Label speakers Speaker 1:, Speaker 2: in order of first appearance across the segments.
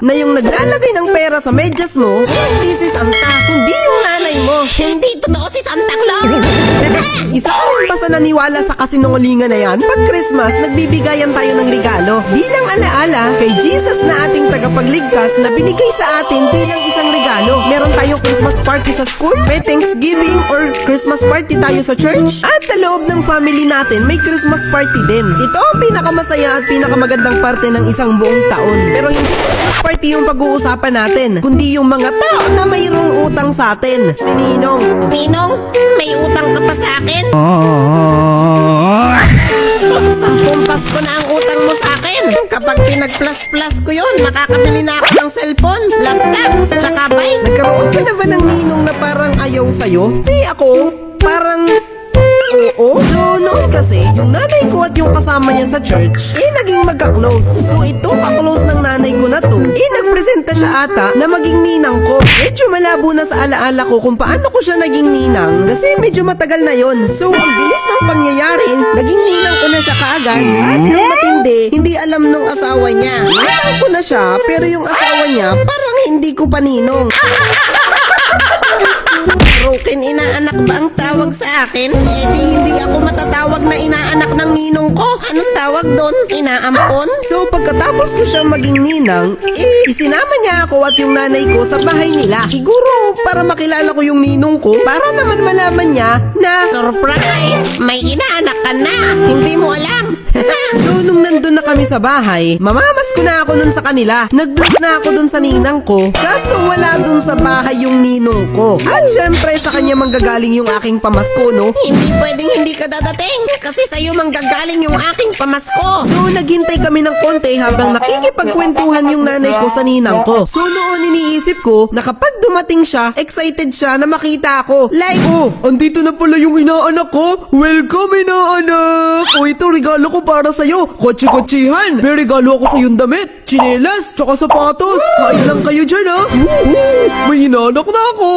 Speaker 1: na yung naglalagay ng pera sa medyas mo, hindi si Santa, kundi yung nanay mo.
Speaker 2: Hindi totoo si Santa Claus!
Speaker 1: Isa ka rin ba sa naniwala sa kasinungalingan na yan? Pag Christmas, nagbibigayan tayo ng regalo bilang alaala kay Jesus na ating tagapagligtas na binigay sa atin bilang isang regalo. Meron tayong Christmas party sa school, may Thanksgiving or Christmas party tayo sa church, at sa loob ng family natin may Christmas party din. Ito ang pinakamasaya at pinakamagandang parte ng isang buong taon. Pero hindi Christmas party yung pag-uusapan natin, kundi yung mga tao na mayroong utang sa atin. Si Ninong.
Speaker 2: Ninong, may utang ka pa sa akin? 10 Pasko na ang utang mo sa akin. Kapag pinag-plus-plus ko yun, makakabili na ako ng cellphone, laptop, tsaka bike.
Speaker 1: Nagkaroon ka na ba ng ninong na parang ayaw sa'yo? Di ako, parang oo. So noon kasi, yung nanay ko at yung kasama niya sa church, naging magka-close. So itong ka-close ng nanay ko na to, nagpresenta siya ata na maging ninang ko. Medyo malabo na sa alaala ko kung paano ko siya naging ninang, kasi medyo matagal na yon. So ang bilis ng pangyayari, naging ninang ko na siya kaagad. At ang matindi, hindi alam nung asawa niya. Ninang ko na siya, pero yung asawa niya, parang hindi ko pa ninong.
Speaker 2: Broken inaanak ba ang tawag sa akin? Di hindi ako matatawag na inaanak ng ninong ko. Anong tawag doon? Inaampon?
Speaker 1: So pagkatapos ko siyang maging ninang, isinama niya ako at yung nanay ko sa bahay nila. Siguro para makilala ko yung ninong ko, para naman malaman niya na
Speaker 2: Surprise! May inaanak ka na! Hindi mo alam!
Speaker 1: so nung nandun na kami sa bahay, mamamas ko na ako nun sa kanila. Nag-bless na ako dun sa ninang ko, kaso wala dun sa bahay yung ninong ko. At syempre sa kanya manggagaling yung aking pamasko, no?
Speaker 2: Hindi pwedeng hindi ka dadating kasi sa'yo manggagaling yung aking pamasko.
Speaker 1: So naghintay kami ng konti habang nakikipagkwentuhan yung nanay ko sa ninang ko. So noon iniisip ko na kapag dumating siya, excited siya na makita ako. Like, oh, andito na pala yung inaanak ko. Welcome inaanak. O ito regalo ko para sa'yo. Kotsi-kotsihan. May regalo ako sa yung damit, tsinelas, tsaka sapatos. Kain lang kayo dyan ha. Woohoo! May inaanak na ako.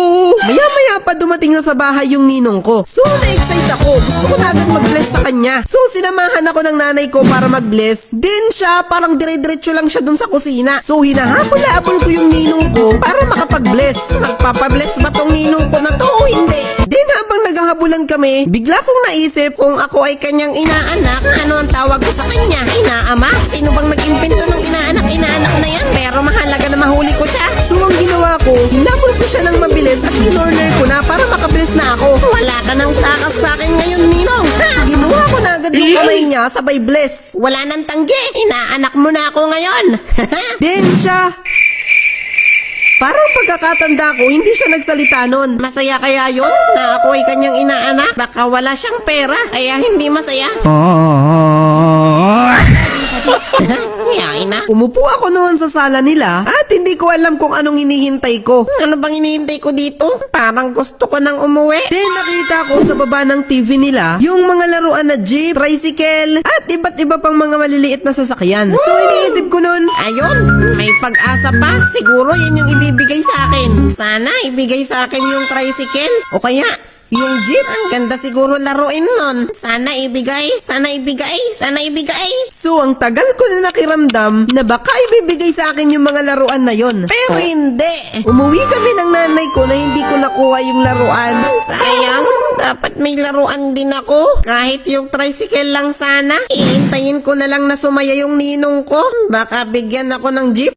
Speaker 1: Maya-maya pa dumating na sa bahay yung ninong ko. So na-excite ako. Gusto ko na agad mag-bless sa kanya. So sinamahan ako ng nanay ko para mag-bless. Then siya, parang dire-diretso lang siya dun sa kusina. So hinahabol-habol ko yung ninong ko para makapag-bless. Magpapabless ba tong ninong ko na to o hindi? Then habang naghahabulan kami, bigla kong naisip kung ako ay kanyang inaanak, ano ang tawag ko sa kanya? Inaama? Sino bang nag-impento ng inaanak na yan? Pero mahalaga na mahuli ko siya. So ang ginawa ko, hinabol ko siya ng mabilis at kinorner ko na para makabless na ako. Wala ka nang takas sa akin ngayon, Ninong. Ha? Ginuha ko na agad yung kamay niya sabay bless.
Speaker 2: Wala nang tanggi. Inaanak mo na ako ngayon.
Speaker 1: Then siya, parang pagkakatanda ko, hindi siya nagsalita nun.
Speaker 2: Masaya kaya yun na ako ay kanyang inaanak? Baka wala siyang pera kaya hindi masaya. Yain na.
Speaker 1: Umupo ako noon sa sala nila at hindi ko alam kung anong hinihintay ko.
Speaker 2: Ano bang hinihintay ko dito? Parang gusto ko nang umuwi.
Speaker 1: Then nakita ko sa baba ng TV nila yung mga laruan na jeep, tricycle, at iba't iba pang mga maliliit na sasakyan. So iniisip ko nun,
Speaker 2: Ayun, may pag-asa pa. Siguro yun yung ibibigay sa akin. Sana ibigay sa akin yung tricycle. O kaya, yung jeep. Ang ganda siguro laruin nun. Sana ibigay.
Speaker 1: so ang tagal ko na nakiramdam na baka ibibigay sa akin yung mga laruan na yon.
Speaker 2: Pero hindi.
Speaker 1: Umuwi kami ng nanay ko na hindi ko nakuha yung laruan.
Speaker 2: Sayang, dapat may laruan din ako. Kahit yung tricycle lang sana. Iintayin ko na lang na sumaya yung ninong ko. Baka bigyan ako ng jeep.